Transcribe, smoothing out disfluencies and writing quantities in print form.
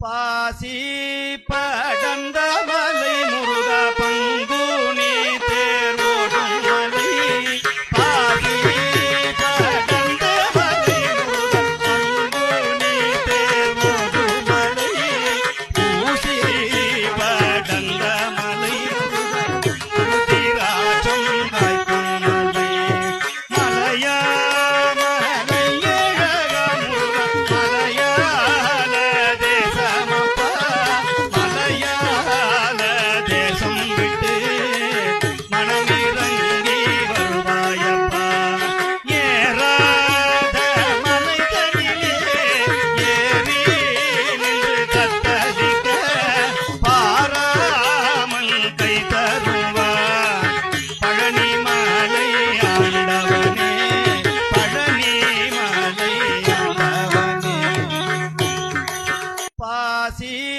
பாசி படந்த மலை முருக பங்குனி தேரோடும் மலை பாசி படந்த மலை முருக பங்குனி தேரோடும் மலை பூசி படந்த மலை திருராஜம் காய்க்கும் மலை மலையா பாசி